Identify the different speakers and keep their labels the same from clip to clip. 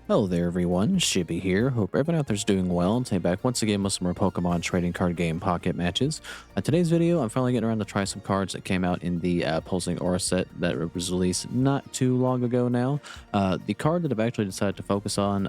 Speaker 1: Hello there everyone, Shibby here. Hope everyone out there's doing well. Today back once again with some more Pokemon trading card game Pocket matches. Today's video, I'm finally getting around to try some cards that came out in the Pulsing Aura set that was released not too long ago now. The card that I've actually decided to focus on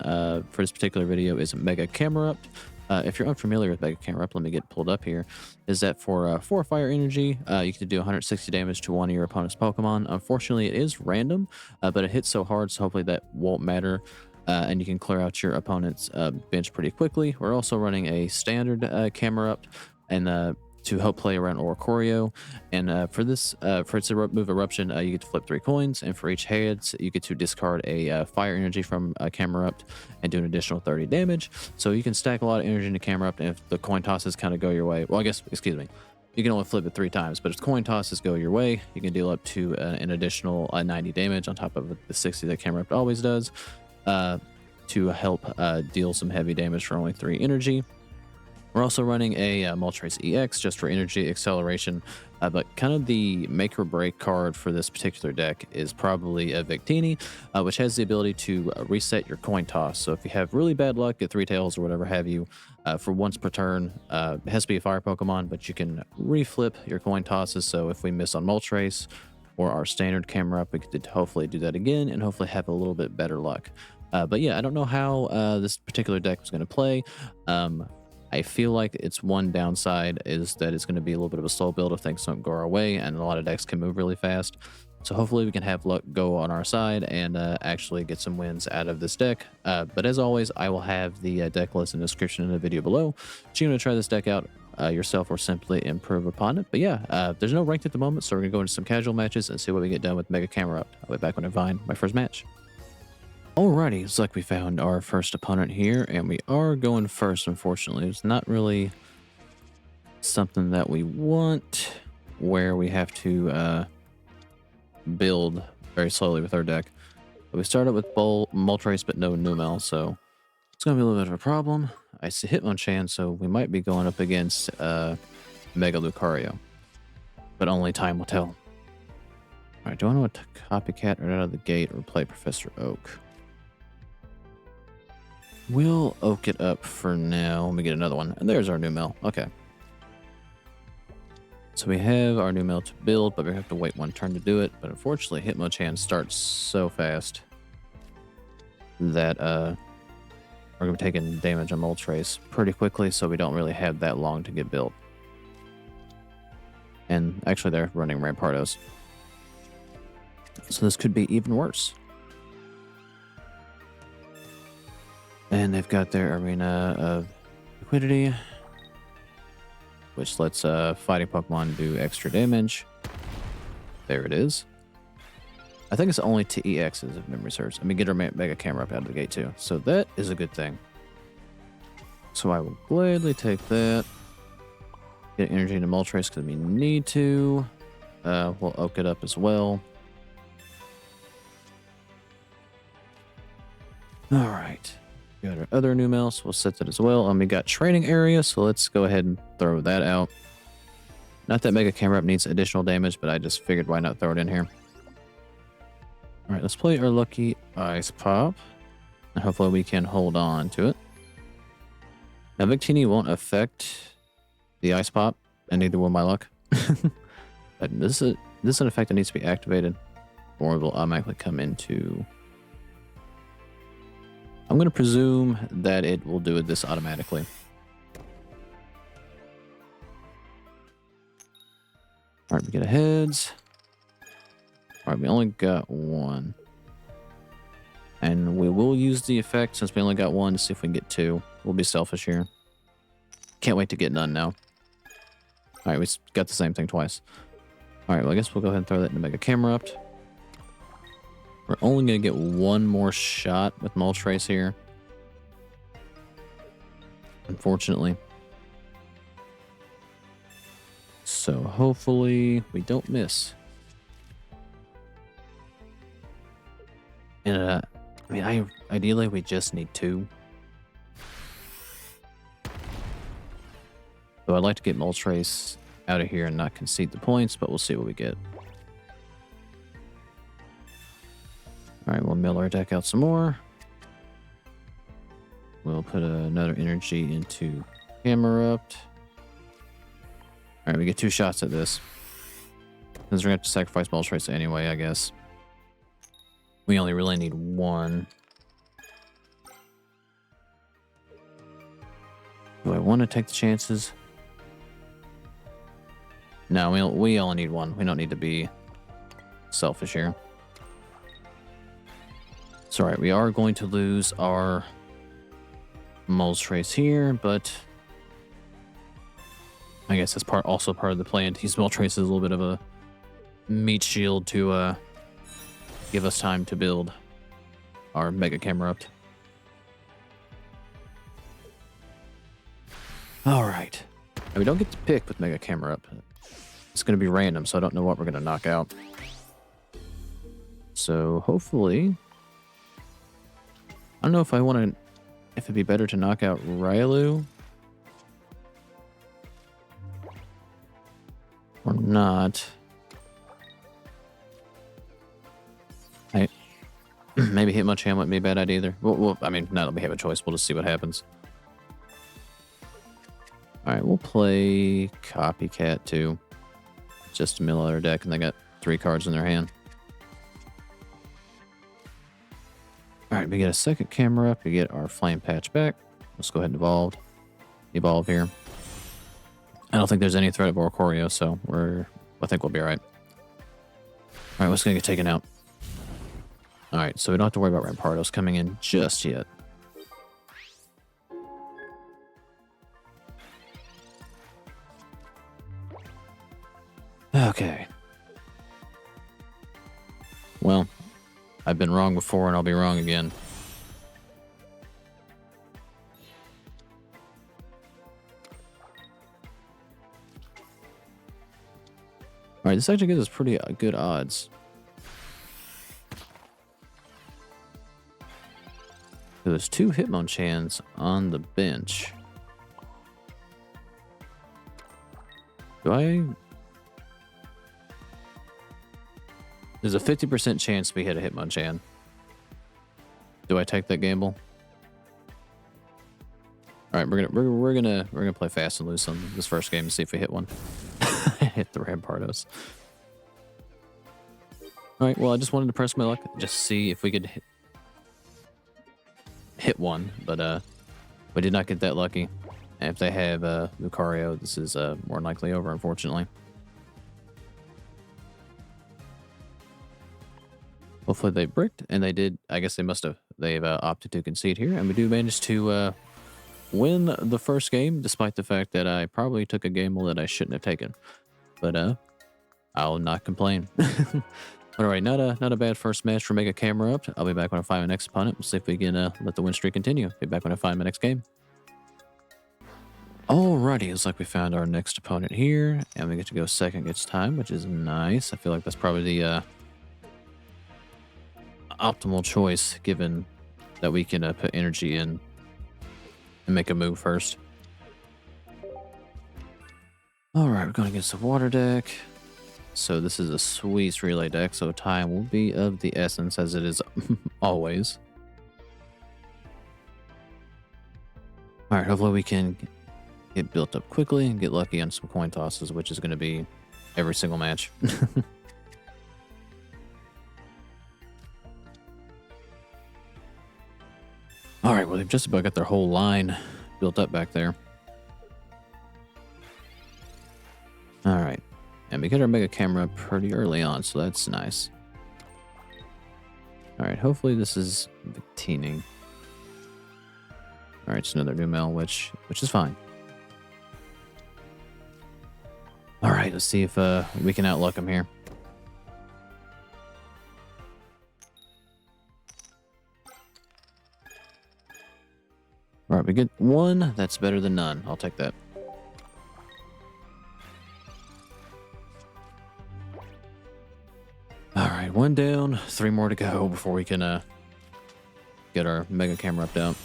Speaker 1: for this particular video is Mega Camerupt. If you're unfamiliar with Mega Camerupt, let me get pulled up here. Is that for 4 fire energy, you can do 160 damage to one of your opponent's Pokemon. Unfortunately, it is random, but it hits so hard, so hopefully that won't matter. And you can clear out your opponent's bench pretty quickly. We're also running a standard Camerupt and to help play around Oricorio. And for this, for its move Eruption, you get to flip 3 coins, and for each heads, you get to discard a fire energy from Camerupt and do an additional 30 damage. So you can stack a lot of energy into Camerupt, and if the coin tosses kind of go your way, well, I guess, excuse me, you can only flip it 3 times, but if coin tosses go your way, you can deal up to an additional 90 damage on top of the 60 that Camerupt always does. To help deal some heavy damage for only 3 energy. We're also running a Moltres EX just for energy acceleration, but kind of the make or break card for this particular deck is probably a Victini, which has the ability to reset your coin toss. So if you have really bad luck at 3 tails or whatever have you, for once per turn, it has to be a fire Pokemon, but you can reflip your coin tosses. So if we miss on Moltres or our standard Camerupt, we could hopefully do that again and hopefully have a little bit better luck. But yeah, I don't know how this particular deck was going to play. I feel like its one downside is that it's going to be a little bit of a slow build if things don't go our way, and a lot of decks can move really fast. So hopefully we can have luck go on our side and actually get some wins out of this deck. But as always, I will have the deck list in the description in the video below. So you're going to try this deck out yourself or simply improve upon it. But yeah, there's no ranked at the moment, so we're going to go into some casual matches and see what we get done with Mega Camerupt. I'll be back when I find my first match. Alrighty, it's like we found our first opponent here, and we are going first, unfortunately. It's not really something that we want, where we have to build very slowly with our deck. But we started with Moltres, but no Numel, so it's going to be a little bit of a problem. I see Hitmonchan, so we might be going up against Mega Lucario, but only time will tell. Alright, do I want to copycat right out of the gate or play Professor Oak? We'll oak it up for now. Let me get another one. And there's our Numel. Okay. So we have our Numel to build, but we have to wait one turn to do it. But unfortunately, Hitmonchan starts so fast that we're going to be taking damage on Moltres pretty quickly, so we don't really have that long to get built. And actually, they're running Rampardos. So this could be even worse. And they've got their Arena of Liquidity, which lets fighting Pokemon do extra damage. There it is. I think it's only to EXs if memory serves. I mean, get our Mega Camerupt out of the gate too. So that is a good thing. So I will gladly take that. Get energy into Moltres because we need to. We'll oak it up as well. All right. Got our other Numel, so we'll set that as well. We got training area, so let's go ahead and throw that out. Not that Mega Camerupt needs additional damage, but I just figured why not throw it in here. All right, let's play our lucky Ice Pop, and hopefully we can hold on to it. Now, Victini won't affect the Ice Pop, and neither will my luck. But this is an effect that needs to be activated, or it will automatically come into... I'm going to presume that it will do this automatically. All right, we get a heads. All right, we only got one. And we will use the effect since we only got one to see if we can get 2. We'll be selfish here. Can't wait to get none now. All right, we got the same thing twice. All right, well, I guess we'll go ahead and throw that into Mega Camerupt. We're only going to get one more shot with Moltres here. Unfortunately. So hopefully we don't miss. And I mean, ideally we just need 2. So I'd like to get Moltres out of here and not concede the points, but we'll see what we get. All right, we'll mill our deck out some more. We'll put another energy into Camerupt. All right, we get 2 shots at this. Because we're going to have to sacrifice Moltres anyway, I guess. We only really need 1. Do I want to take the chances? No, we only need 1. We don't need to be selfish here. It's alright, we are going to lose our Moltres here, but I guess that's also part of the plan to use Moltres as a little bit of a meat shield to give us time to build our Mega Camerupt. Alright. We don't get to pick with Mega Camerupt. It's going to be random, so I don't know what we're going to knock out. So hopefully, I don't know if I want to, if it'd be better to knock out Railu or not. Maybe Hitmonchan wouldn't be a bad idea either. Well, I mean, not that we have a choice. We'll just see what happens. Alright, we'll play Copycat too. Just to mill out their deck, and they got 3 cards in their hand. Alright, we get a second camera up. We get our Flame Patch back. Let's go ahead and evolve here. I don't think there's any threat of Lucario, so I think we'll be alright. Alright, what's gonna get taken out? Alright, so we don't have to worry about Rampardos coming in just yet. Okay. Well, I've been wrong before and I'll be wrong again. Alright, this actually gives us pretty good odds. There's 2 Hitmonchans on the bench. There's a 50% chance we hit a Hitmonchan. Do I take that gamble? All right, we're gonna play fast and loose on this first game and see if we hit one. Hit the Rampardos. All right, well, I just wanted to press my luck, just see if we could hit one, but we did not get that lucky. And if they have Lucario, this is more likely over, unfortunately. Hopefully they bricked, and they did. I guess they've opted to concede here, and we do manage to win the first game, despite the fact that I probably took a gamble that I shouldn't have taken. But I'll not complain. All right, not a bad first match for Mega Camerupt. I'll be back when I find my next opponent. We'll see if we can let the win streak continue. Be back when I find my next game. Alrighty, looks like we found our next opponent here, and we get to go second each time, which is nice. I feel like that's probably the optimal choice, given that we can put energy in and make a move first. Alright, we're going against the water deck. So this is a sweet relay deck, so time will be of the essence, as it is always. Alright, hopefully we can get built up quickly and get lucky on some coin tosses, which is going to be every single match. Alright, well, they've just about got their whole line built up back there. Alright, and we get our Mega Camera pretty early on, so that's nice. Alright, hopefully this is Victini. Alright, it's another new mail, which is fine. Alright, let's see if we can outluck him here. Alright, we get one. That's better than none. I'll take that. Alright, one down. 3 more to go before we can get our Mega Camerupt out.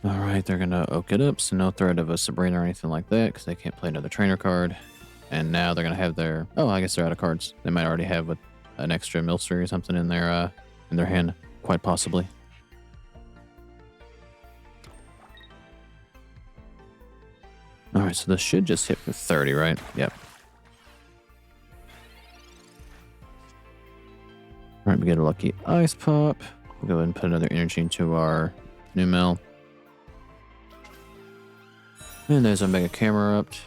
Speaker 1: Alright, they're gonna oak it up, so no threat of a Sabrina or anything like that, because they can't play another trainer card. And now they're gonna have their... Oh, I guess they're out of cards. They might already have what an extra Milcery or something in their hand, quite possibly. All right, so this should just hit for 30, right? Yep. All right, we get a lucky ice pop. We'll go ahead and put another energy into our new mill. And there's our Mega Camerupt.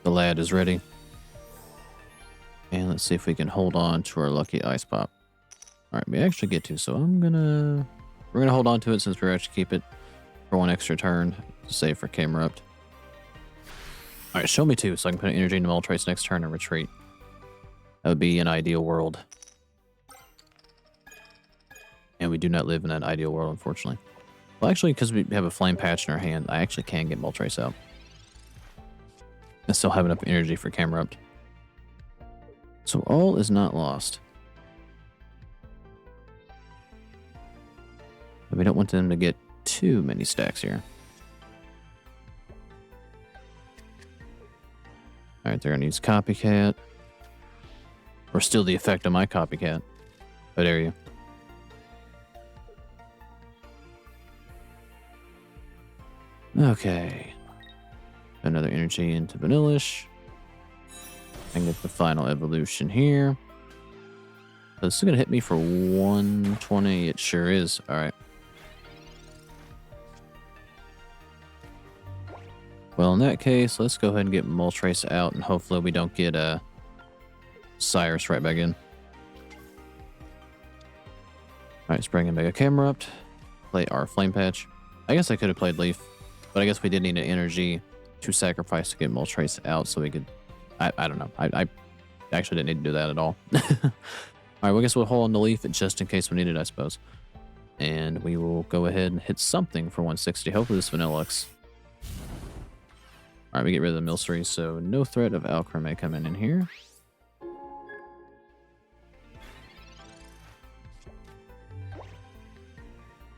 Speaker 1: The lad is ready. And let's see if we can hold on to our lucky ice pop. All right, we actually get to, so we're gonna hold on to it since we're actually keep it for one extra turn to save for Camerupt. All right, show me 2 so I can put energy into Moltres next turn and retreat. That would be an ideal world. And we do not live in that ideal world, unfortunately. Well, actually, because we have a flame patch in our hand, I actually can get Moltres out. I still have enough energy for Camerupt. So all is not lost. But we don't want them to get too many stacks here. Alright, they're going to use Copycat. Or still the effect of my Copycat. How dare you. Okay. Another energy into Vanillish. And get the final evolution here. So this is going to hit me for 120. It sure is. Alright. Well, in that case, let's go ahead and get Moltres out, and hopefully we don't get Cyrus right back in. Alright, let's bring in Mega Camerupt. Play our Flame Patch. I guess I could have played Leaf, but I guess we did need an energy to sacrifice to get Moltres out so we could... I don't know. I actually didn't need to do that at all. Alright, well, I guess we'll hold on to Leaf just in case we need it, I suppose. And we will go ahead and hit something for 160. Hopefully this Vanilluxe. Alright, we get rid of the Milcery, so no threat of Alcremie coming in here.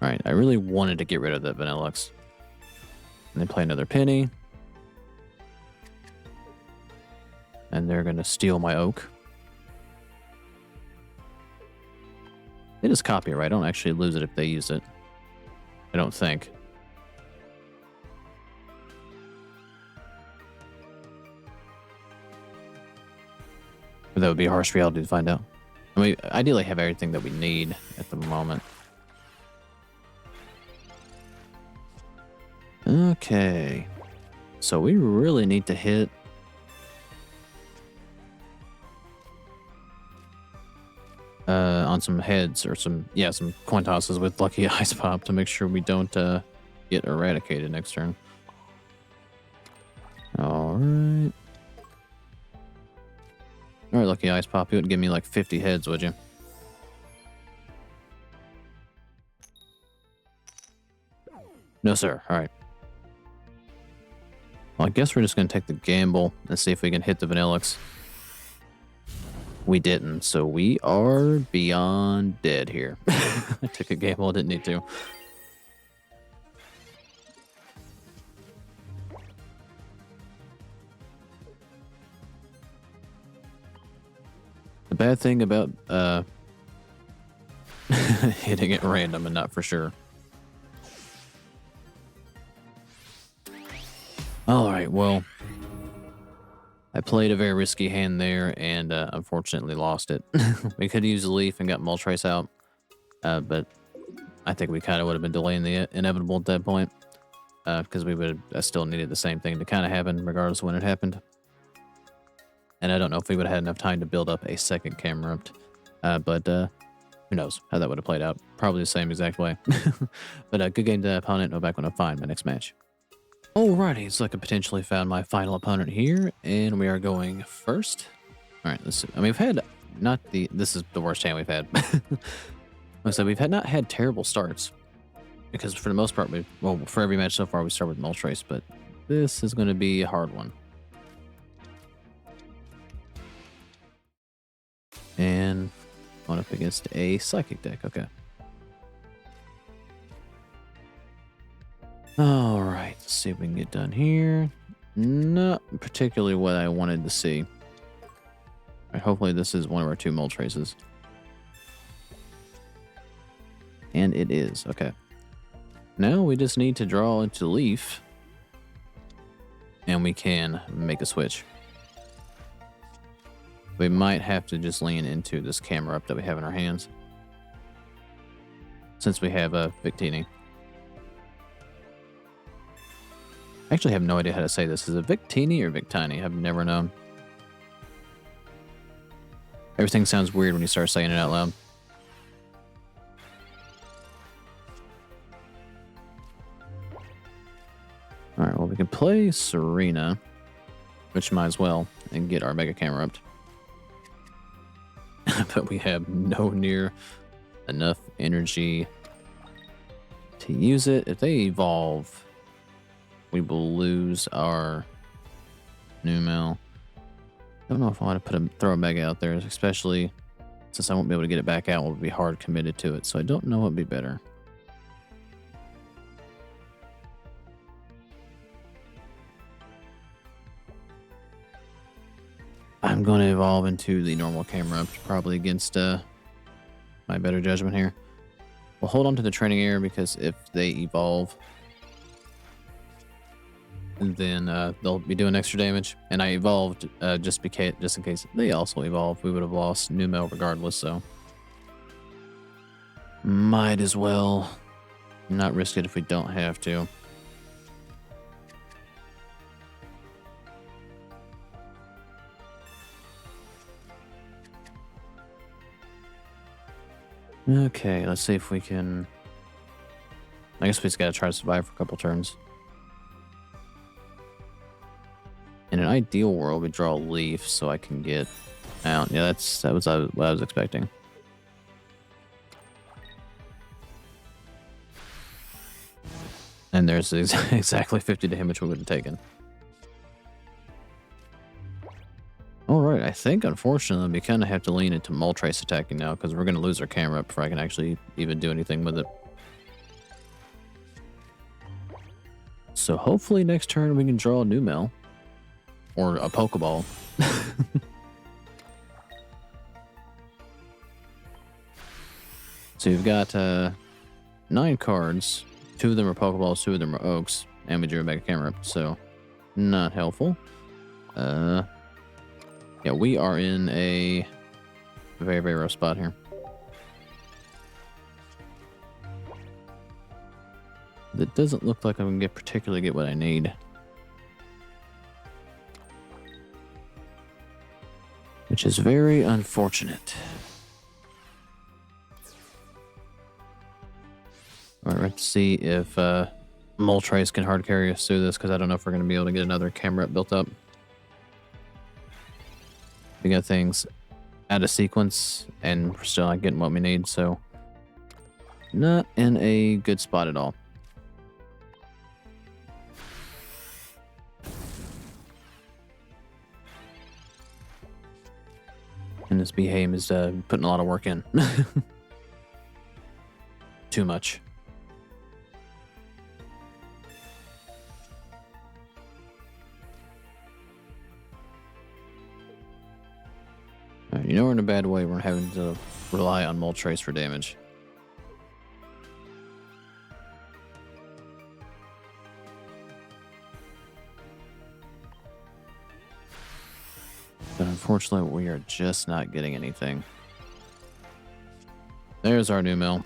Speaker 1: Alright, I really wanted to get rid of that Vanilluxe. And then play another Penny. And they're going to steal my Oak. It is copyright. I don't actually lose it if they use it. I don't think. But that would be a harsh reality to find out. I mean, ideally have everything that we need at the moment. Okay. So we really need to hit... on some heads or some coin tosses with Lucky Ice Pop to make sure we don't get eradicated next turn. Alright. Alright, Lucky Ice Pop, you wouldn't give me like 50 heads, would you? No, sir. Alright. Well, I guess we're just going to take the gamble and see if we can hit the Vanilluxe. We didn't, so we are beyond dead here. I took a gamble, I didn't need to. The bad thing about hitting it random and not for sure. Alright, well, I played a very risky hand there and unfortunately lost it. We could have used a Leaf and got Moltres out, but I think we kind of would have been delaying the inevitable at that point because we would have still needed the same thing to kind of happen regardless of when it happened. And I don't know if we would have had enough time to build up a second Camerupt, but who knows how that would have played out. Probably the same exact way. But a good game to that opponent. I'll be back when I find my next match. Alrighty, so I could potentially found my final opponent here, and we are going first. Alright, let's see. I mean, we've had this is the worst hand we've had. So we've not had terrible starts, because for the most part, for every match so far, we start with Moltres, but this is going to be a hard one. And going up against a Psychic deck, okay. Alright, let's see if we can get done here. Not particularly what I wanted to see. Right, hopefully this is one of our 2 Moltres. And it is. Okay. Now we just need to draw into Leaf. And we can make a switch. We might have to just lean into this Camerupt that we have in our hands. Since we have a Victini. I actually have no idea how to say this. Is it Victini or Victini? I've never known. Everything sounds weird when you start saying it out loud. Alright, well we can play Serena, which might as well, and get our Mega Camerupt. But we have no near enough energy to use it. If they evolve, we will lose our Numel. I don't know if I want to throw a Mega out there, especially since I won't be able to get it back out. We'll be hard committed to it, so I don't know what would be better. I'm going to evolve into the normal Camerupt, probably against my better judgment here. We'll hold on to the training area because if they evolve, then they'll be doing extra damage. And I evolved just in case they also evolve. We would have lost Numel regardless, so might as well not risk it if we don't have to. Okay, let's see if we can... I guess we just gotta try to survive for a couple turns. In an ideal world, we draw a Leaf so I can get out. Yeah, that was what I was expecting. And there's exactly 50 damage we would have taken. Alright, I think unfortunately we kind of have to lean into Moltres attacking now because we're going to lose our camera before I can actually even do anything with it. So hopefully next turn we can draw a Numel. Or a Pokeball. So you've got 9 cards. 2 of them are Pokeballs, 2 of them are Oaks. And we drew a Mega Camerupt, so not helpful. Yeah, we are in a very, very rough spot here. It doesn't look like I'm going to particularly get what I need. Which is very unfortunate. Alright, let's see if Moltres can hard carry us through this, because I don't know if we're going to be able to get another Camerupt built up. We got things out of sequence, and we're still not getting what we need, so not in a good spot at all. And this Behaim is putting a lot of work in. Too much. Right, you know we're in a bad way. We're having to rely on Moltres for damage. But unfortunately, we are just not getting anything. There's our Numel.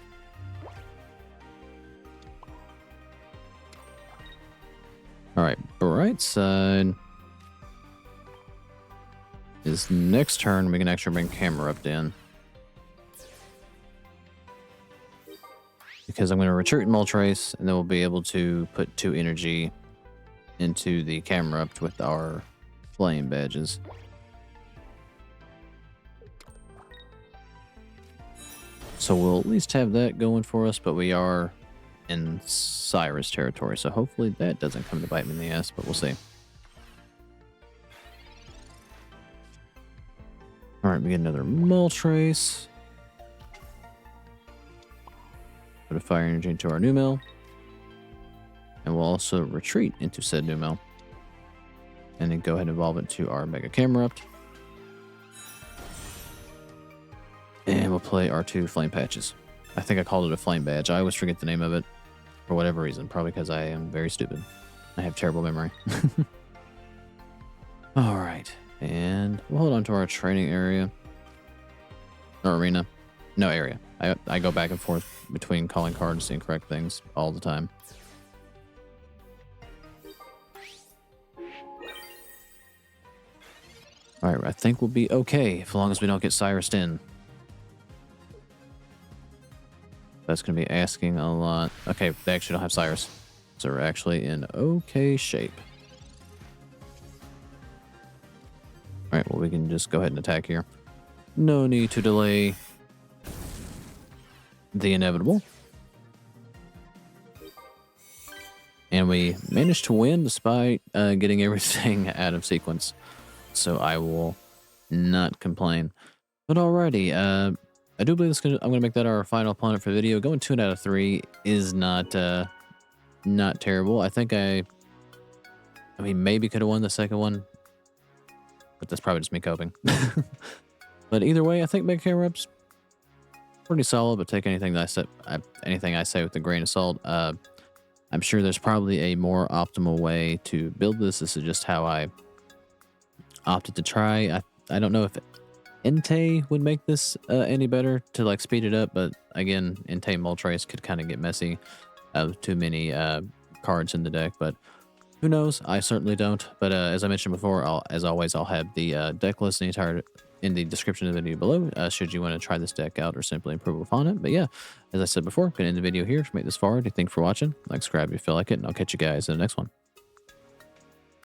Speaker 1: Alright, bright side is next turn we can actually bring Camerupt in. Because I'm going to retreat Moltres, and then we'll be able to put 2 energy into the Camerupt with our flame badges. So we'll at least have that going for us, but we are in Cyrus territory, so hopefully that doesn't come to bite me in the ass, but we'll see. Alright, we get another Moltres. Put a fire energy into our Numel. And we'll also retreat into said Numel. And then go ahead and evolve it to our Mega Camerupt. And we'll play our 2 flame patches. I think I called it a flame badge. I always forget the name of it for whatever reason. Probably because I am very stupid. I have terrible memory. All right. And we'll hold on to our training area. Or arena. No, area. I go back and forth between calling cards the incorrect things all the time. All right, I think we'll be okay as long as we don't get Cyrused in. That's going to be asking a lot. Okay, they actually don't have Cyrus. So we're actually in okay shape. All right, well, we can just go ahead and attack here. No need to delay the inevitable. And we managed to win despite getting everything out of sequence. So I will not complain. But alrighty, I do believe I'm going to make that our final opponent for the video. Going 2 out of 3 is not terrible. I think I mean, maybe could have won the second one. But that's probably just me coping. But either way, I think Mega Camerupt's pretty solid, but take anything I say with a grain of salt. I'm sure there's probably a more optimal way to build this. This is just how I opted to try. I don't know if Entei would make this any better to like speed it up, but again, Entei Moltres could kind of get messy with too many cards in the deck, but who knows? I certainly don't. But as I mentioned before, as always, I'll have the deck list in the description of the video below, should you want to try this deck out or simply improve upon it. But yeah, as I said before, I'm going to end the video here. If you made this far, thank you for watching. Like, subscribe if you feel like it, and I'll catch you guys in the next one.